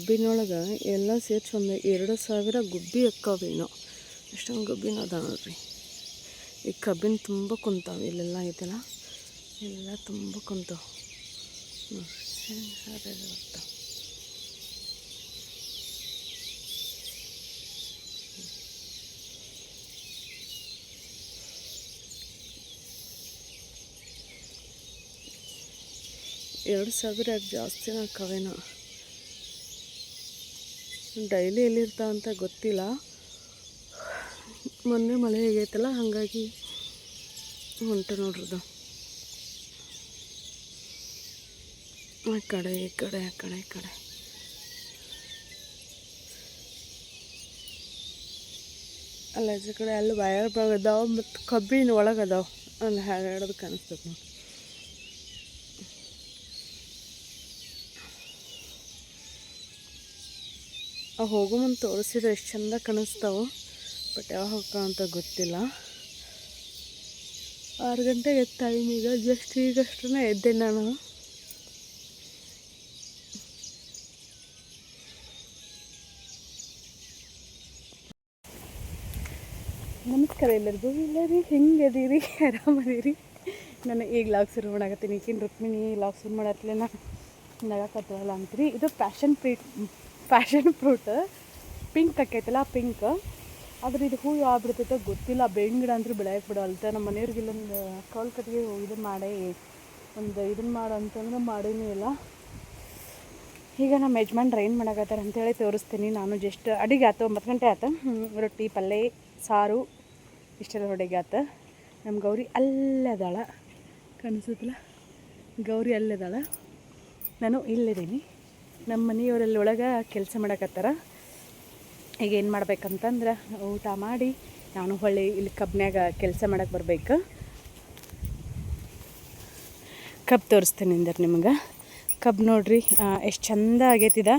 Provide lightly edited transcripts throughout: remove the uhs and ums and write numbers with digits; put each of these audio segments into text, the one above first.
ಕಬ್ಬಿನೊಳಗೆ ಎಲ್ಲ ಸೇರಿಸಿ ಒಂದು 2,000 ಗುಬ್ಬಿ ಅಕ್ಕವೇನೋ. ಎಷ್ಟೊಂದು ಗುಬ್ಬಿನ ಅದ ನೋಡ್ರಿ. ಈ ಕಬ್ಬಿನ ತುಂಬ ಕುಂತಾವೆ ಇಲ್ಲೆಲ್ಲ ಐತಲ್ಲ, ಎಲ್ಲ ತುಂಬ ಕುಂತಾವೆ ನೋಡ್ರಿ. ಬರ್ತಾವೆ. ಎರಡು ಸಾವಿರ ಜಾಸ್ತಿನ ಅಕ್ಕವೇನೋ. ಡೈಲಿ ಎಲ್ಲಿರ್ತಾವಂತ ಗೊತ್ತಿಲ್ಲ. ಮೊನ್ನೆ ಮಳೆ ಹೇಗೈತಲ್ಲ ಹಾಗಾಗಿ ಹೊಂಟು ನೋಡ್ರದು. ಆ ಕಡೆ ಈ ಕಡೆ ಆ ಕಡೆ ಈ ಕಡೆ ಅಲ್ಲ ಆಚೆ ಕಡೆ ಅಲ್ಲಿ ವಯರ್ ಬಾಗ ಅದಾವ ಮತ್ತು ಕಬ್ಬಿನ ಒಳಗೆ ಅದಾವ. ಅಲ್ಲಿ ಹಾಡೋದು ಕಾಣಿಸ್ತದೆ ನೋಡಿ. ಅವು ಹೋಗೋ ಮುಂದೆ ತೋರಿಸಿದ್ರೆ ಎಷ್ಟು ಚಂದ ಕಾಣಿಸ್ತಾವೆ. ಬಟ್ ಯಾವಾಗ ಹೋಗ್ತಾವ ಅಂತ ಗೊತ್ತಿಲ್ಲ. 6 ಗಂಟೆಗೆ ಟೈಮ್ ಈಗ. ಜಸ್ಟ್ ಈಗಷ್ಟೇ ಎದ್ದೆ ನಾನು. ನಮಸ್ಕಾರ ಎಲ್ಲರಿಗೂ. ಎಲ್ಲರಿ ಹೆಂಗೆ ಅದೀರಿ? ಆರಾಮದೀರಿ? ನಾನು ಈಗ ಲಾಗ್ ಶುರು ಮಾಡಾಕತ್ತೀನಿ. ಈಗಿನ ರುಕ್ಮಿಣಿ ಲಾಗ್ ಶುರು ಮಾಡತ್ಲೇನ ನಗಕತ್ತವಲ್ಲ ಅಂತೀರಿ. ಇದು ಪ್ಯಾಷನ್ ಫ್ರೂಟ್ ಪಿಂಕ್ ಆಕೈತಲ್ಲ, ಪಿಂಕ್. ಆದ್ರೆ ಇದು ಹೂ ಯಾವ ಬಿಡ್ತೈತೆ ಗೊತ್ತಿಲ್ಲ. ಬೇವಿನ ಗಿಡ ಅಂದ್ರೆ ಬೆಳೆಯಕ್ಕೆ ಬಿಡೋಲ್ತ. ನಮ್ಮ ಮನೆಯವ್ರಿಗೆ ಇಲ್ಲೊಂದು ಕೌಲ್ ಕಟ್ಟಿಗೆ ಇದನ್ನು ಮಾಡಿ ಒಂದು ಇದನ್ನು ಮಾಡು ಅಂತಂದ್ರೆ ಮಾಡೀನಿ ಇಲ್ಲ. ಈಗ ನಮ್ಮ ಯಜಮಾನ್ರು ಏನು ಮಾಡಾಕತ್ತಾರೆ ಅಂತೇಳಿ ತೋರಿಸ್ತೀನಿ. ನಾನು ಜಸ್ಟ್ ಅಡಿಗೆ ಆಯ್ತು. 9 ಗಂಟೆ ಆಯ್ತು. ರೊಟ್ಟಿ ಪಲ್ಯ ಸಾರು ಇಷ್ಟೆಲ್ಲ ಹೊಡೆಗೆ ಆಯ್ತು. ನಮ್ಮ ಗೌರಿ ಅಲ್ಲದಾಳ, ಕಾಣಿಸುತ್ತಲ್ಲ, ಗೌರಿ ಅಲ್ಲದಾಳ. ನಾನು ಇಲ್ಲಿದ್ದೀನಿ. ನಮ್ಮ ಮನೆಯವರಲ್ಲಿ ಒಳಗೆ ಕೆಲಸ ಮಾಡಕತ್ತಾರ. ಈಗ ಏನು ಮಾಡ್ಬೇಕಂತಂದ್ರೆ ಊಟ ಮಾಡಿ ನಾನು ಹೊಳ್ಳಿ ಇಲ್ಲಿ ಕಬ್ನ್ಯಾಗ ಕೆಲಸ ಮಾಡಕ್ಕೆ ಬರ್ಬೇಕು. ಕಬ್ಬು ತೋರಿಸ್ತೀನಿ ಅಂದ್ರೆ ನಿಮ್ಗೆ. ಕಬ್ಬು ನೋಡ್ರಿ ಎಷ್ಟು ಚಂದ ಆಗೈತಿದ.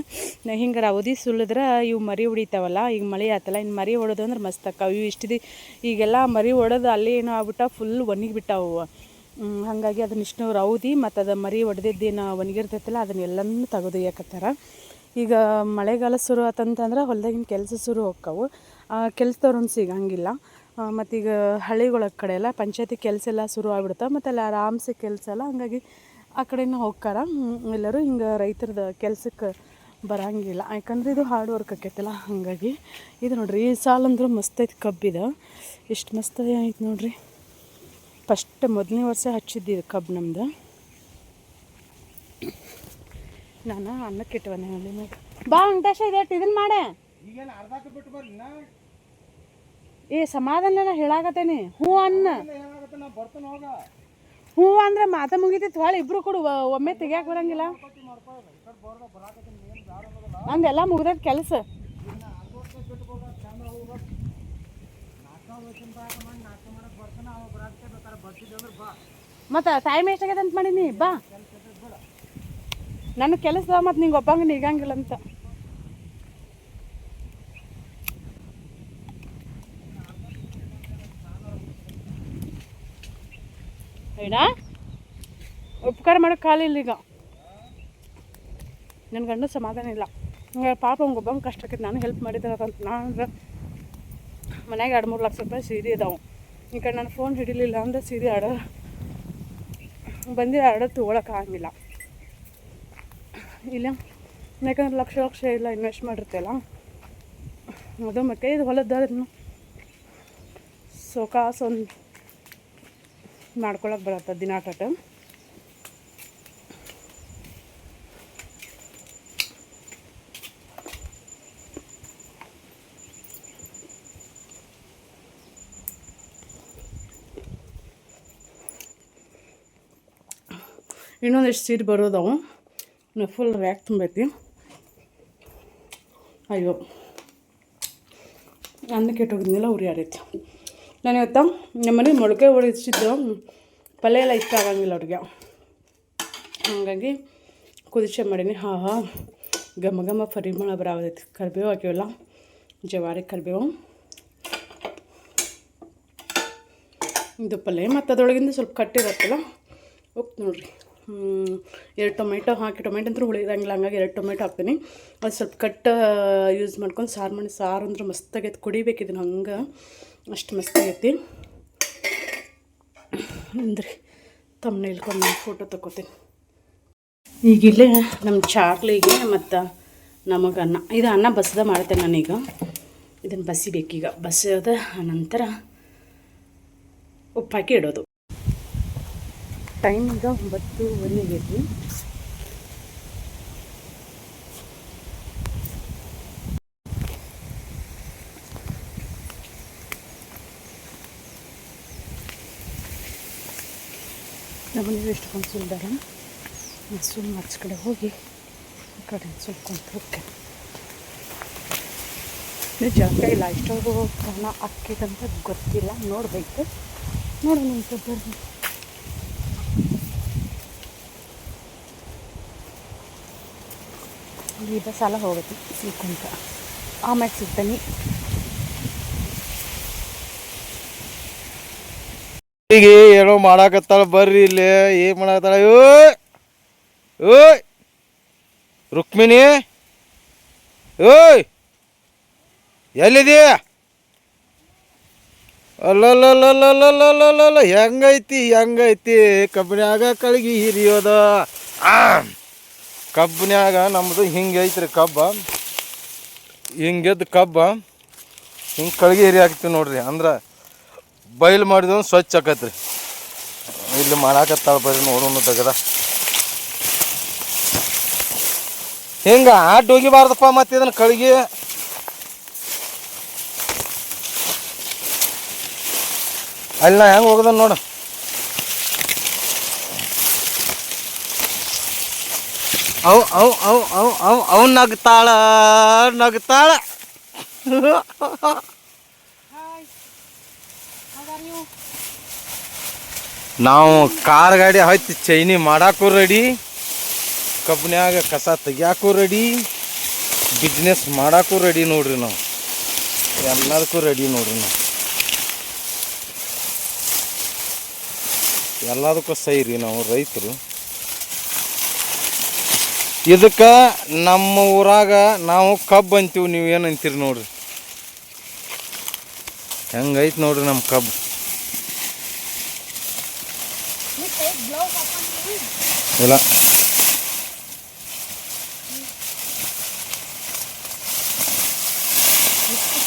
ಹಿಂಗಾರ ಅವಧಿ ಸುಳಿದ್ರೆ ಇವು ಮರಿ ಹೊಡಿತಾವಲ್ಲ. ಈಗ ಮಳೆ ಆಯ್ತಲ್ಲ, ಇನ್ನು ಮರಿ ಹೊಡೋದು ಅಂದ್ರೆ ಮಸ್ತ್ ಅಕ್ಕಾವು. ಇವು ಇಷ್ಟಿದೆ ಈಗೆಲ್ಲ ಮರಿ ಹೊಡೆದು ಅಲ್ಲಿ ಏನೋ ಆಗ್ಬಿಟ್ಟ ಫುಲ್ ಒಣಗಿಬಿಟ್ಟಾವು. ಹಾಗಾಗಿ ಅದನ್ನ ಇಷ್ಟು ರೌದಿ ಮತ್ತು ಅದು ಮರಿ ಹೊಡೆದಿದ್ದೇನು ಒಣಗಿರ್ತೈತಲ್ಲ ಅದನ್ನೆಲ್ಲನೂ ತೆಗೆದೊಯ್ಯಕತ್ತಾರ. ಈಗ ಮಳೆಗಾಲ ಶುರು ಆತಂತಂದ್ರೆ ಹೊಲ್ದಾಗಿನ ಕೆಲಸ ಶುರು ಹೋಕ್ಕವು. ಕೆಲಸದವ್ರನ್ನ ಸಿಗಂಗಿಲ್ಲ. ಮತ್ತೀಗ ಹಳ್ಳಿಗಳ ಕಡೆ ಎಲ್ಲ ಪಂಚಾಯತಿ ಕೆಲಸ ಎಲ್ಲ ಶುರು ಆಗ್ಬಿಡ್ತಾವೆ. ಮತ್ತು ಅಲ್ಲಿ ಆರಾಮ್ಸೆ ಕೆಲಸ ಎಲ್ಲ. ಹಂಗಾಗಿ ಆ ಕಡೆನೂ ಹೋಗ್ತಾರ ಎಲ್ಲರೂ. ಹಿಂಗೆ ರೈತರದ ಕೆಲ್ಸಕ್ಕೆ ಬರೋಂಗಿಲ್ಲ, ಯಾಕಂದ್ರೆ ಇದು ಹಾರ್ಡ್ ವರ್ಕ್ ಆಕೈತಲ್ಲ. ಹಾಗಾಗಿ ಇದು ನೋಡಿರಿ, ಈ ಸಾಲ ಅಂದ್ರೆ ಮಸ್ತ್ ಐತೆ ಕಬ್ಬಿದು. ಎಷ್ಟು ಮಸ್ತ್ ಐತೆ ನೋಡಿರಿ. ಫಸ್ಟ್ ಮೊದಲನೇ ವರ್ಷ ಹಚ್ಚಿದ್ದು ಕಬ್ಬು ನಮ್ದು. ನಾನು ಅನ್ನಕ್ಕೆ ಇಟ್ಟವನೇ ಅಲ್ಲಿ ಮ್ಯಾಗ. ಬಾ ವೆಂಕಟೇಶ ಇದೆಟ್ಟು ಇದನ್ನು ಮಾಡೆ. ಸಮಾಧಾನ ಹೇಳಾಕತ್ತೇನಿ. ಹ್ಞೂ ಅನ್ನ. ಹ್ಞೂ ಅಂದ್ರೆ ಮಾತಾ ಮುಗಿತೈತಿ. ಹೊಳೆ ಇಬ್ರು ಕೂಡ ಒಮ್ಮೆ ತೆಗಿಯಾಕೆ ಬರಂಗಿಲ್ಲ. ನಂದೆಲ್ಲ ಮುಗ್ದೈತೆ ಕೆಲಸ. ಮತ್ತು ಟೈಮ್ ಎಷ್ಟಾಗೈತೆ ಅಂತ ಮಾಡೀನಿ. ಬಾ, ನನ್ನ ಕೆಲಸ ಮತ್ತು ನಿಂಗೆ ಒಬ್ಬಂಗೆ ನಿಗಂಗಿಲ್ಲ ಅಂತ. ಏನ ಉಪಕಾರ ಮಾಡೋಕ್ಕೆ ಕಾಲಿಲ್ಲ ಈಗ. ನನ್ನ ಗಂಡ ಸಮಾಧಾನ ಇಲ್ಲ. ಹಂಗೆ ಪಾಪ ಅವ್ಗೆ ಒಬ್ಬಂಗೆ ಕಷ್ಟ ಆಕೈತೆ. ನಾನು ಹೆಲ್ಪ್ ಮಾಡಿದ್ದಂತ. ನಾನು ಮನ್ಯಾಗ 2-3 ಲಕ್ಷ ರೂಪಾಯಿ ಸೀರೆ ಇದಾವೆ. ಈ ಕಡೆ ನಾನು ಫೋನ್ ಹಿಡಿಲಿಲ್ಲ ಅಂದರೆ ಸೀರೆ ಬಂದಿರೋ ಆರ್ಡರ್ ತೊಗೊಳಕ್ಕಾಗಿಲ್ಲ ಇಲ್ಲ. ಯಾಕಂದ್ರೆ ಲಕ್ಷ ಎಲ್ಲ ಇನ್ವೆಸ್ಟ್ ಮಾಡಿರ್ತಲ್ಲ ಅದು. ಮತ್ತೆ ಇದು ಹೊಲದ್ದಾದ್ರೂ ಸೊಕಾಸು ಒಂದು ಮಾಡ್ಕೊಳಕ್ಕೆ ಬರತ್ತೆ ದಿನಾಟಟ. ಇನ್ನೊಂದಿಷ್ಟು ಸೀರೆ ಬರೋದವು. Full rack ತುಂಬೈತಿ. ಅಯ್ಯೋ, ಅನ್ನಕ್ಕೆ ಇಟ್ಟೋಗಿದ್ನಿಲ್ಲ, ಉರಿ ಆಡೈತಿ. ನಾನು ಇವತ್ತು ನಮ್ಮನೆ ಮೊಳಕೆ ಹೊಡಿಸಿದ್ದು ಪಲ್ಯ ಎಲ್ಲ ಇಷ್ಟ ಆಗಂಗಿಲ್ಲ ಅವ್ರಿಗೆ. ಹಾಗಾಗಿ ಕುದಿಸೆ ಮಾಡೀನಿ. ಘಮ ಘಮ ಪರಿಮಳ ಬರಾವದೈತಿ. ಕರಿಬೇವು ಹಾಕಿವಲ್ಲ, ಜವಾರಿ ಕರಿಬೇವು. ಇದು ಪಲ್ಯ ಮತ್ತು ಅದರೊಳಗಿಂದ ಸ್ವಲ್ಪ ಕಟ್ಟಿರತ್ತಲ್ಲ ಹೋಗ್ತು ನೋಡ್ರಿ. 2 ಟೊಮೆಟೊ ಹಾಕಿ, ಟೊಮೆಟೊ ಅಂತೂ ಹುಳಿ ಇರೋಂಗಿಲ್ಲ, ಹಂಗಾಗಿ 2 ಟೊಮೆಟೊ ಹಾಕ್ತೀನಿ. ಅದು ಸ್ವಲ್ಪ ಕಟ್ ಯೂಸ್ ಮಾಡ್ಕೊಂಡು ಸಾರು ಅಂದ್ರೆ ಮಸ್ತಾಗೈತೆ. ಕುಡಿಬೇಕು ಇದನ್ನು ಹಂಗೆ, ಅಷ್ಟು ಮಸ್ತಾಗೈತಿ. ಅಂದ್ರೆ ತಮ್ಮನೆ ಇಳ್ಕೊಂಡು ನಾನು ಫೋಟೋ ತಗೋತೀನಿ. ಈಗಿಲ್ಲೇ ನಮ್ಮ ಚಾಕ್ಲಿಗೆ ಮತ್ತು ನಮಗೆ ಇದು ಅನ್ನ ಬಸ್ದ ಮಾಡ್ತೇನೆ ನಾನೀಗ. ಇದನ್ನು ಬಸಿಬೇಕೀಗ. ಬಸಿಯೋದ ನಂತರ ಉಪ್ಪಾಕಿ ಇಡೋದು. ಟೈಮ್ ಈಗ 9:30 ಆಗೈತಿ. ನಮ್ಮನೇಲಿ ಎಷ್ಟು ಕನ್ಸಿಲ್ದಾರ ಸುಮ್ಮ ಆಚೆ ಕಡೆ ಹೋಗಿ ಆ ಕಡೆ ಸುಲ್ಕೊಂಡು ಹೋಗ್ತೇನೆ. ಜಾಗ ಇಲ್ಲ, ಇಷ್ಟೊಂದು ಕಾರಣ ಅಕ್ಕಿದಂತ ಗೊತ್ತಿಲ್ಲ, ನೋಡಬೇಕು. ನೋಡೋಣ ಅಂತ ಬರ್ರಿ. ಈಗ ಸಾಲ ಹೋಗುತ್ತೆ ಸಿಲ್ಕೊಂತ, ಆಮ್ಯಾಗ ಸಿಗ್ತಾನೆ. ಈಗ ಏನೋ ಮಾಡಾಕತ್ತಾಳ, ಬರ್ರಿ ಇಲ್ಲಿ. ಏನು ಮಾಡಾಕತ್ತಾಳ? ಓಯ್ ಓಯ್ ರುಕ್ಮಿಣಿ, ಓಯ್ ಎಲ್ಲಿದೀಯ? ಅಲ್ಲಲ್ಲಲ್ಲಲ್ಲಲ್ಲಲ್ಲಲ್ಲ, ಹೆಂಗೈತಿ ಕಬ್ಬಿನ್ಯಾಗ ಕಳ್ಗಿ ಹಿರಿಯೋದ. ಕಬ್ಬಿನ್ಯಾಗ ನಮ್ಮದು ಹಿಂಗೆ ಐತ್ರಿ ಕಬ್ಬ. ಹಿಂಗೆದ್ದು ಕಬ್ಬ ಹಿಂಗೆ ಕಳ್ಗಿ ಹಿರಿ ಹಾಕ್ತೀವಿ ನೋಡ್ರಿ. ಅಂದ್ರೆ ಬಯಲು ಮಾಡಿದ ಸ್ವಚ್ಛ ಆಕತ್ರಿ. ಇಲ್ಲಿ ಮಾಡಾಕತ್ತಾಳ, ಬರ್ರಿ ನೋಡೋಣ ತೆಗದ. ಹಿಂಗೆ ಆಟ ಹೋಗಿಬಾರ್ದಪ್ಪ ಮತ್ತೆ ಇದನ್ನು ಕಳ್ಗಿ. ಅಲ್ಲಿ ನಾ ಹೆಂಗೆ ಹೋಗದ ನೋಡು. ಅವ್ ನಗ್ತಾಳ. ನಾವು ಕಾರ್ ಗಾಡಿ ಹತ್ತಿ ಚೈನಿ ಮಾಡಾಕು ರೆಡಿ, ಕಬ್ಬಿನ್ಯಾಗ ಕಸ ತೆಗಿಯಾಕು ರೆಡಿ, ಬಿಸ್ನೆಸ್ ಮಾಡಾಕು ರೆಡಿ ನೋಡ್ರಿ. ನಾವು ಎಲ್ಲದಕ್ಕೂ ರೆಡಿ ನೋಡ್ರಿ. ನಾವು ಎಲ್ಲದಕ್ಕೂ ಸೈ ರೀ. ನಾವು ರೈತರು. ಇದಕ್ಕೆ ನಮ್ಮ ಊರಾಗ ನಾವು ಕಬ್ಬು ಅಂತೀವಿ, ನೀವು ಏನು ಅಂತೀರಿ ನೋಡ್ರಿ. ಹೆಂಗೈತೆ ನೋಡ್ರಿ ನಮ್ಮ ಕಬ್ಬು. ಇಲ್ಲ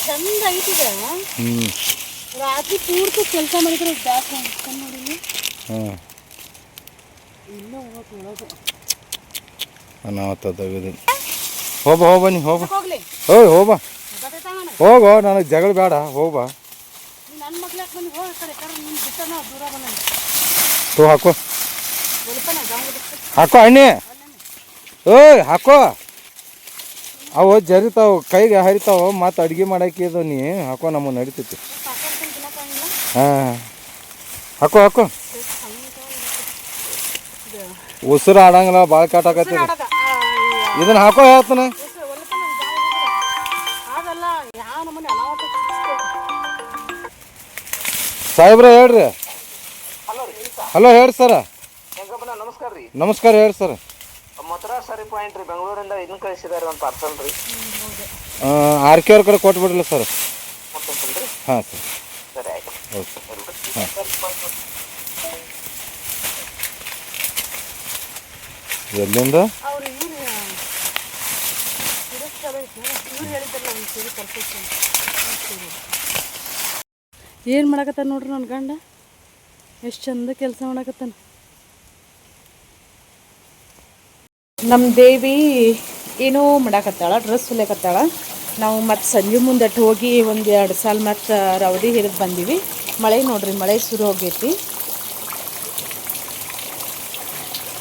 ಚಂದ ಐತಿದ. ರಾತ್ರಿ ಪೂರ್ತಿ ಕೆಲಸ ಮಾಡಿದ್ರೆ ನೋಡಿ. ಹೋಗ್ಬನ್ನಿ ಹೋಗೋ, ನನಗೆ ಜಗಳ ಬೇಡ, ಹೋಗ್ಬಾ. ಹಾಕೋ ಹಾಕೋ ಅಣ್ಣಿ, ಓಯ್ ಹಾಕೋ. ಅವು ಜರಿತಾವ, ಕೈಗೆ ಹರಿತಾವ, ಮತ್ತು ಅಡುಗೆ ಮಾಡಾಕಿದ ನೀ ಹಾಕೋ, ನಮಗೆ ನಡಿತೈತಿ. ಹಾಂ ಹಾಕೋ ಹಾಕೋ. ಉಸಿರು ಆಡಂಗಿಲ್ಲ, ಭಾಳ ಕಾಟಾಕತ್ತದ. ಇದನ್ನ ಹಾಕೋ ಹೇಳ್ತಾನ. ಸಾಹೇಬ್ರ ಹೇಳ್ರಿ. ಹಲೋ ಹೇಳ್ರಿ ಸರ. ನಮಸ್ಕಾರ ರೀ. ನಮಸ್ಕಾರ ಹೇಳ್ರಿ ಸರ್. ಮಥುರಾ ಸರಿ ಪಾಯಿಂಟ್ ರೀ, ಬೆಂಗಳೂರಿಂದ ಇದನ್ನ ಕಳಿಸಿದಾರೆ ಒಂದು ಪಾರ್ಸಲ್ ರೀ. RK ಅವ್ರ ಕಡೆ ಕೊಟ್ಬಿಡ್ಲಿ ಸರ್. ಹಾಂ ಸರ್, ಸರಿ ಆಯ್ತು. ಹೌದು ಸರ್. ಹಾಂ, ಎಲ್ಲಿಂದ? ಏನು ಮಾಡಕತ್ತಾನ ನೋಡ್ರಿ ನನ್ನ ಗಂಡ, ಎಷ್ಟು ಚಂದ ಕೆಲಸ ಮಾಡಕತ್ತಾನ. ನಮ್ಮ ದೇವಿ ಏನೋ ಮಾಡಾಕತ್ತಾಳ, ಡ್ರೆಸ್ ಹೊಲಿಯಕತ್ತಾಳ. ನಾವು ಮತ್ತು ಸಂಜೆ ಮುಂದಟ್ಟು ಹೋಗಿ 1-2 ಸಾಲ ಮತ್ತು ರವದಿ ಹಿಡಿದು ಬಂದೀವಿ. ಮಳೆ ನೋಡ್ರಿ, ಮಳೆ ಶುರು ಹೋಗೈತಿ.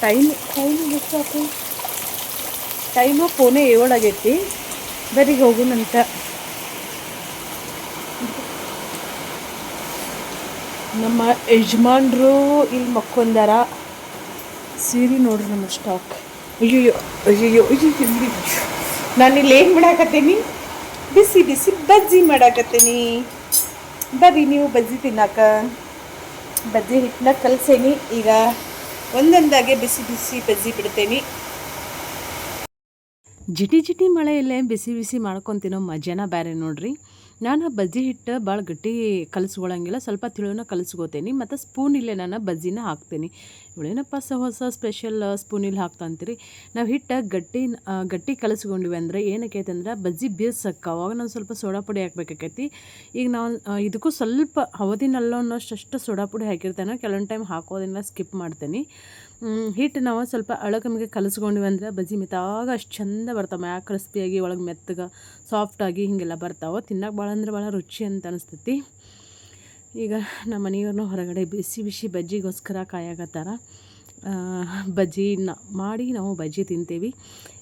ಟೈಮ್ ಎಷ್ಟಾಯ್ತು? ಟೈಮು 7:15 ಆಗೈತಿ. ಬರೀ ಹೋಗುನಂತ. ನಮ್ಮ ಯಜಮಾನ್ರು ಇಲ್ಲಿ ಮಕ್ಕೊಂದಾರ. ಸೀರೆ ನೋಡ್ರಿ ನಮ್ಮ ಸ್ಟಾಕ್. ಅಯ್ಯೋ ನಾನು ಇಲ್ಲಿ ಏನು ಮಾಡಾಕತ್ತೀನಿ? ಬಿಸಿ ಬಿಸಿ ಬಜ್ಜಿ ಮಾಡಾಕತ್ತೀನಿ. ಬರ್ರಿ ನೀವು ಬಜ್ಜಿ ತಿನ್ನಾಕ. ಬಜ್ಜಿ ಹಿಟ್ಟನ್ನ ಕಲಸೇನಿ. ಈಗ ಒಂದೊಂದಾಗೆ ಬಿಸಿ ಬಿಸಿ ಬಜ್ಜಿ ಬಿಡ್ತೇನೆ. ಜಿಟಿ ಜಿಟಿ ಮಳೆಯಲ್ಲೇ ಬಿಸಿ ಬಿಸಿ ಮಾಡ್ಕೊತಿನೋ ಮಜಾನ ಬೇರೆ ನೋಡ್ರಿ. ನಾನು ಬಜ್ಜಿ ಹಿಟ್ಟು ಭಾಳ ಗಟ್ಟಿ ಕಲಿಸ್ಕೊಳಂಗಿಲ್ಲ, ಸ್ವಲ್ಪ ತಿಳುವನ್ನ ಕಲಿಸ್ಕೋತೀನಿ. ಮತ್ತು ಸ್ಪೂನ್ ಇಲ್ಲೇ ನಾನು ಬಜ್ಜಿನ ಹಾಕ್ತೀನಿ. ಇವಳೇನಪ್ಪ ಹೊಸ ಸ್ಪೆಷಲ್ ಸ್ಪೂನಿಲ್ಲಿ ಹಾಕ್ತಂತೀರಿ. ನಾವು ಹಿಟ್ಟು ಗಟ್ಟಿ ಕಲಿಸ್ಕೊಂಡಿವಿ ಅಂದರೆ ಏನಕ್ಕೈತೆ ಅಂದ್ರೆ ಬಜ್ಜಿ ಬೇಯಿಸಕ್ಕೆ ಅವಾಗ ನಾವು ಸ್ವಲ್ಪ ಸೋಡಾ ಪುಡಿ ಹಾಕ್ಬೇಕಾಕೈತಿ. ಈಗ ನಾವು ಇದಕ್ಕೂ ಸ್ವಲ್ಪ ಅವಧಿನಲ್ಲೋ ಅನ್ನೋಷ್ಟು ಸೋಡಾ ಪುಡಿ ಹಾಕಿರ್ತೇನೆ. ಕೆಲವೊಂದು ಟೈಮ್ ಹಾಕೋದನ್ನ ಸ್ಕಿಪ್ ಮಾಡ್ತೀನಿ. ಹಿಟ್ಟು ನಾವು ಸ್ವಲ್ಪ ಅಳಕಮ್ಮಿಗೆ ಕಲಿಸ್ಕೊಂಡಿವಿ ಅಂದರೆ ಬಜ್ಜಿ ಮಿತಾಗ ಅಷ್ಟು ಚಂದ ಬರ್ತಾವೆ. ಮ್ಯಾಗ ಕ್ರಿಸ್ಪಿಯಾಗಿ ಒಳಗೆ ಮೆತ್ತಗೆ ಸಾಫ್ಟಾಗಿ ಹೀಗೆಲ್ಲ ಬರ್ತಾವೆ. ತಿನ್ನಕ್ಕೆ ಭಾಳ ಅಂದ್ರೆ ಭಾಳ ರುಚಿ ಅಂತ ಅನಿಸ್ತೈತಿ. ಈಗ ನಮ್ಮ ಮನೆಯವ್ರನ್ನೂ ಹೊರಗಡೆ ಬಿಸಿ ಬಿಸಿ ಬಜ್ಜಿಗೋಸ್ಕರ ಕಾಯಾಗತ್ತಾರ. ಬಜ್ಜಿನ ಮಾಡಿ ನಾವು ಬಜ್ಜಿ ತಿಂತೀವಿ.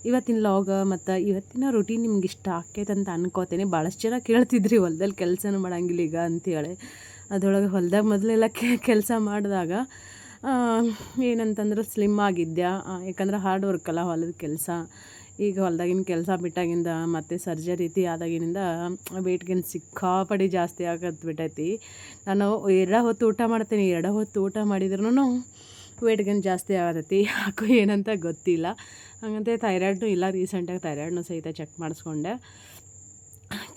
ಇವತ್ತಿನ ಲಾಗ್ ಮತ್ತು ಇವತ್ತಿನ ರೂಟೀನ್ ನಿಮ್ಗೆ ಇಷ್ಟ ಆಕೈತೆ ಅಂತ ಅನ್ಕೋತೇನೆ. ಭಾಳಷ್ಟು ಜನ ಕೇಳ್ತಿದ್ರಿ ಹೊಲ್ದಲ್ಲಿ ಕೆಲಸನೂ ಮಾಡಂಗಿಲ್ಲ ಈಗ ಅಂತೇಳಿ. ಅದರೊಳಗೆ ಹೊಲ್ದಾಗ ಮೊದಲೆಲ್ಲ ಕೆಲಸ ಮಾಡಿದಾಗ ಏನಂತಂದ್ರೆ ಸ್ಲಿಮ್ ಆಗಿದ್ದೆ. ಯಾಕಂದ್ರೆ ಹಾರ್ಡ್ ವರ್ಕಲ್ಲ ಹೊಲದ ಕೆಲಸ. ಈಗ ಹೊಲ್ದಾಗಿನ ಕೆಲಸ ಬಿಟ್ಟಾಗಿಂದ ಮತ್ತು ಸರ್ಜರಿ ಆದಾಗಿನಿಂದ ವೆಯ್ಟ್ ಗೇನ್ ಸಿಕ್ಕಾಪಡಿ ಜಾಸ್ತಿ ಬಿಟ್ಟೈತಿ. ನಾನು 2 ಹೊತ್ತು ಊಟ ಮಾಡ್ತೀನಿ. 2 ಹೊತ್ತು ಊಟ ಮಾಡಿದ್ರೂ ವೆಯ್ಟ್ ಗೇನ್ ಜಾಸ್ತಿ ಆಗತೈತಿ. ಯಾಕೋ ಏನಂತ ಗೊತ್ತಿಲ್ಲ. ಹಾಗಂತೆ ಥೈರಾಯ್ಡ್ನೂ ಇಲ್ಲ. ರೀಸೆಂಟಾಗಿ ಥೈರಾಯ್ಡ್ನೂ ಸಹಿತ ಚೆಕ್ ಮಾಡಿಸ್ಕೊಂಡೆ.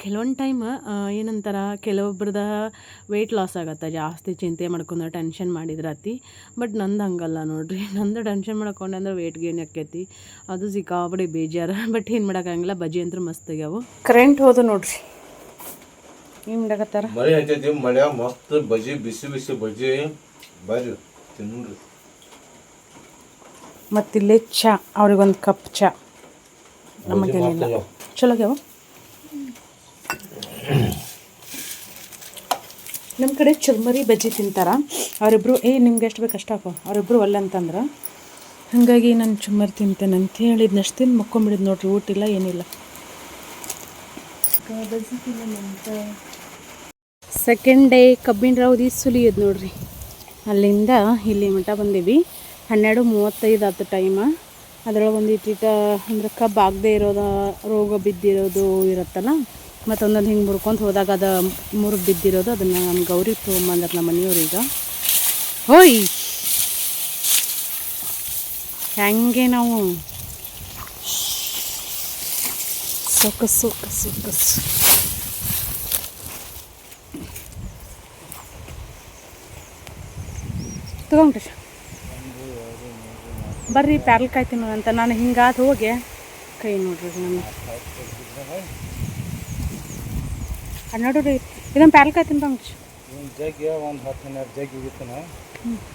ಕೆಲವೊಂದು ಟೈಮ್ ಏನಂತಾರೆ, ಕೆಲವೊಬ್ರದ ವೆಯ್ಟ್ ಲಾಸ್ ಆಗತ್ತೆ ಜಾಸ್ತಿ ಚಿಂತೆ ಮಾಡ್ಕೊಂಡು ಟೆನ್ಷನ್ ಮಾಡಿದ್ರತಿ. ಬಟ್ ನಂದು ಹಂಗಲ್ಲ ನೋಡಿರಿ. ನಂದು ಟೆನ್ಷನ್ ಮಾಡ್ಕೊಂಡೆ ಅಂದ್ರೆ ವೆಯ್ಟ್ ಗೇನ್ ಆಕೈತಿ. ಅದು ಸಿಕ್ಕಾಪಡಿ ಬೇಜಾರು. ಬಟ್ ಏನು ಮಾಡೋಕ್ಕಾಗಂಗಿಲ್ಲ. ಬಜ್ಜಿ ಅಂತೂ ಮಸ್ತ್ ಆಗ್ಯಾವು. ಕರೆಂಟ್ ಹೋದು ನೋಡ್ರಿ. ಏನು ಮಾಡಕತ್ತಾರ? ಮಳೆ ಹತ್ತೈತಿ. ಮಳೆ ಮಸ್ತ್ ಬಜ್ಜಿ ಬಿಸಿ ಬಿಸಿ ಬಜ್ಜಿ ಬರ್ರಿ ತಿನ್ರಿ. ಮತ್ತಿಲ್ಲೇ ಚಾ, ಅವ್ರಿಗೊಂದು ಕಪ್ ಚಾ. ನಮಗೇನಿಲ್ಲ. ಚಲೋ ಆಗ್ಯಾವ. ನಮ್ಮ ಕಡೆ ಚುರ್ಮರಿ ಬಜ್ಜಿ ತಿಂತಾರೆ ಅವರಿಬ್ಬರು. ನಿಮ್ಗೆ ಎಷ್ಟು ಬೇಕು ಅಷ್ಟು ಹಾಕೋ. ಅವರಿಬ್ಬರು ಒಲ್ಲೆ ಅಂತಂದ್ರೆ ಹಾಗಾಗಿ ನಾನು ಚುರ್ಮರಿ ತಿಂತೇನೆ ಅಂತ ಹೇಳಿದ್ನಷ್ಟು ತಿಂದು ಮಕ್ಕೊಂಬಿಡಿದ್ದು ನೋಡ್ರಿ. ಊಟ ಇಲ್ಲ ಏನಿಲ್ಲ. ಬಜ್ಜಿ ತಿನ್ನಂತ ಸೆಕೆಂಡ್ ಡೇ ಕಬ್ಬಿನ ರೌದಿ ಸುಲಿಯೋದು ನೋಡ್ರಿ. ಅಲ್ಲಿಂದ ಇಲ್ಲಿ ಮಠ ಬಂದೀವಿ. 12:35 ಆಯ್ತು ಟೈಮ. ಅದರೊಳಗೆ ಒಂದು ಇಟ್ಟಿಟ ಅಂದ್ರೆ ಕಬ್ಬು ಆಗದೆ ಇರೋದು, ರೋಗ ಬಿದ್ದಿರೋದು ಇರುತ್ತಲ್ಲ, ಮತ್ತೊಂದೊಂದು ಹಿಂಗೆ ಮುರ್ಕೊಂಡು ಹೋದಾಗ ಅದು ಮುರಿದು ಬಿದ್ದಿರೋದು, ಅದನ್ನು ನಮ್ಮ ಗೌರಿ ತೊಗೊಂಬಂದ್ರೆ ನಮ್ಮ ಮನೆಯವ್ರೀಗ. ಹೋಯ್ ಹೆಂಗೆ ನಾವು ಸೊಕಸು ಕಸು ಕಸು ತಗೊಂಡ್ರಿ ಬರ್ರಿ. ಪ್ಯಾರ್ಲ್ಕಾಯಿ ತಿನ್ನೋದಂತ ನಾನು ಹಿಂಗಾದ ಹೋಗಿ ಕೈ ನೋಡ್ರಿ. ನಾನು 12 ಇದನ್ನು ಪ್ಯಾರ್ಲ್ಕಾಯಿ ತಿಂತಂಗ್ರಿ.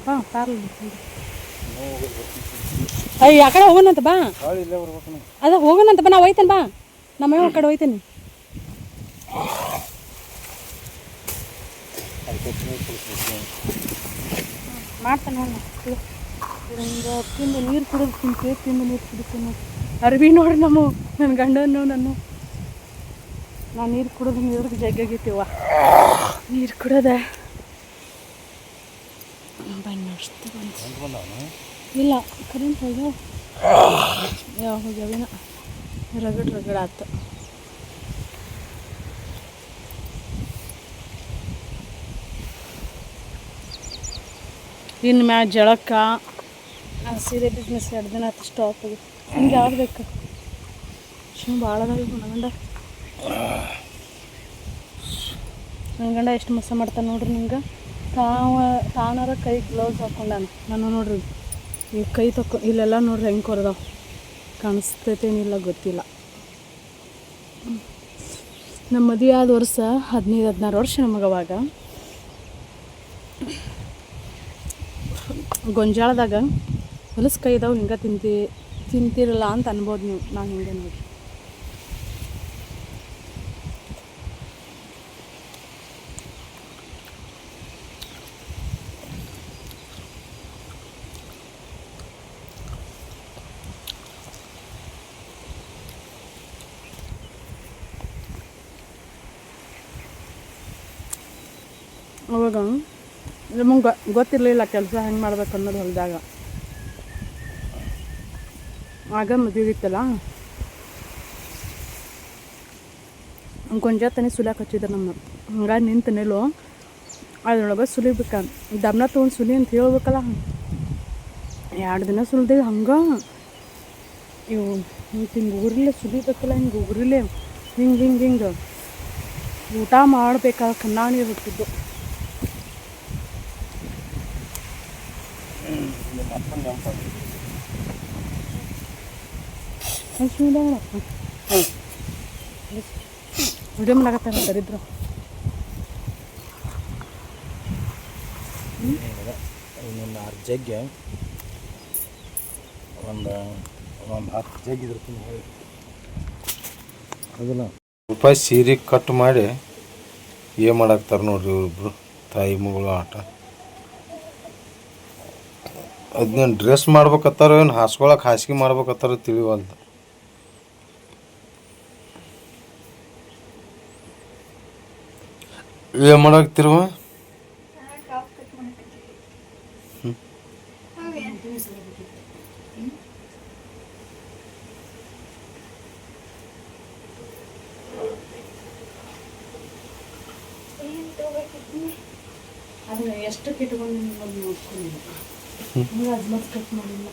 ಹಾಂ ಪ್ಯಾರ್ಲ್ ಅಯ್ಯ ಆ ಕಡೆ ಹೋಗೋಣಂತ ಬಾ. ಅದ ಹೋಗೋಣಂತ ಬಾ. ನಾ ಹೋಯ್ತೇನೆ ಬಾ. ನಮ್ಮ ಆ ಕಡೆ ಹೋಯ್ತೇನೆ. ಮಾಡ್ತಾನೆ ನೋಡಿ. ಹಿಂಗೆ ತಿಂದು ನೀರು ಕುಡಿದು ತಿಂದು ನೀರು ಕುಡಿತೀನಿ. ಅರ್ವಿ ನೋಡ್ರಿ ನನ್ನ ಗಂಡನ್ನು ನಾನು ನೀರು ಕುಡಿದು ನೀರಿಗೆ ಜಗ್ಗಾಗಿತ್ತೀವ. ನೀರು ಕುಡೋದ ಬನ್ನಷ್ಟು ಇಲ್ಲ. ಕರೆಂಟ್ ಹೋಗ್ಯಾವ. ಯಾವ ಹೋಗ್ಯಾವೇನ. ರಗಡ್ ಆಯ್ತು. ಇನ್ನು ಮ್ಯಾಗ ಜಳಕ್ಕ ಸೀರೆ ಬಿಸ್ನೆಸ್ 2 ದಿನ ಆಯ್ತು ಸ್ಟಾಪ್ ಆಗಿ. ಹಿಂಗೆ ಯಾವ್ದು ಬೇಕು ಭಾಳ ಅದಾವ. ನನ್ನ ಗಂಡ ಎಷ್ಟು ಮೋಸ ಮಾಡ್ತಾನೆ ನೋಡ್ರಿ. ನಿಂಗೆ ತಾನಾರ ಕೈ ಗ್ಲೌಸ್ ಹಾಕೊಂಡಾನ. ನಾನು ನೋಡ್ರಿ ಈ ಕೈ ಇಲ್ಲೆಲ್ಲ ನೋಡ್ರಿ ಹೆಂಗೆ ಕೊರದಾವ. ಕಾಣಿಸ್ತೈತೇನಿಲ್ಲ ಗೊತ್ತಿಲ್ಲ. ನಮ್ಮ ಮದುವೆ ಆದ ವರ್ಷ 15-16 ವರ್ಷ ನಮಗವಾಗ. ಗೊಂಜಾಳದಾಗ ಹೊಲಸು ಕೈ ಇದಾವೆ. ಹಿಂಗೆ ತಿಂತಿರಲ್ಲ ಅಂತ ಅನ್ಬೋದು ನೀವು. ನಾನು ಹಿಂಗೆ ನೋಡ್ರಿ. ಅವಾಗ ನಮಗೆ ಗೊತ್ತಿರಲಿಲ್ಲ ಕೆಲಸ ಹೆಂಗೆ ಮಾಡ್ಬೇಕು ಅನ್ನೋದು ಹೊಲದಾಗ. ಆಗ ಮದುವೆ ಇತ್ತಲ್ಲ, ಗೊಂಜಾಳ ತನಿ ಸುಲಿಯಾಕೆ ಹಚ್ಚಿದ್ರು ನಮ್ಮ. ಹಂಗಾಗಿ ನಿಂತನೇಲೋ ಅದ್ರೊಳಗೆ ಸುಲಿಬೇಕ. ದಮ್ನ ತೊಗೊಂಡು ಸುಲಿ ಅಂತ ಹೇಳ್ಬೇಕಲ್ಲ. 2 ದಿನ ಸುಲಿದೆ ಹಂಗೆ ಇವು ಹಿಂಗೆ ಉಗುರಿಲೆ ಸುಲಿಬೇಕಲ್ಲ, ಹಿಂಗೆ ಉಗುರಿಲೆ ಹಿಂಗೆ ಊಟ ಮಾಡಬೇಕಾದ್ರೆ ಕಣ್ಣಾಣಿ ಇರುತ್ತಿದ್ದು. ವಿಡಿಯೋ ಮಾಡಕತ್ತಾರ ದರಿದ್ರು. ಇನ್ನೊಂದು 6 ಜಗ್ಗೆ ಒಂದು 10 ಜಗ್ ಇದ್ರತೀನಿ ಹೇಳಿ ಅದಲ್ಲ ರೂಪಾಯಿ ಸೀರೆ ಕಟ್ ಮಾಡಿ ಏನು ಮಾಡಾಕ್ತಾರೆ ನೋಡ್ರಿ ಇವ್ರಿಬ್ರು ತಾಯಿ ಮಗಳು ಆಟ. ಅದನ್ನೇನು ಡ್ರೆಸ್ ಮಾಡ್ಬೇಕತ್ತಾರ ಏನು ಹಾಸ್ಕೊಳಕ್ಕೆ ಹಾಸಿಗೆ ಮಾಡ್ಬೇಕತ್ತಾರ ತಿಳಿವಲ್ದು. ಏನು ಮಾಡಾಕ್ತಿರುವ? ಅದನ್ನ ಎಷ್ಟು ಕಿಟ್ಕೊಂಡು ನೋಡ್ಕೊಂಡಿಲ್ಲ, ಅಜ್ಮತ್ ಕಟ್ ಮಾಡಿಲ್ಲ.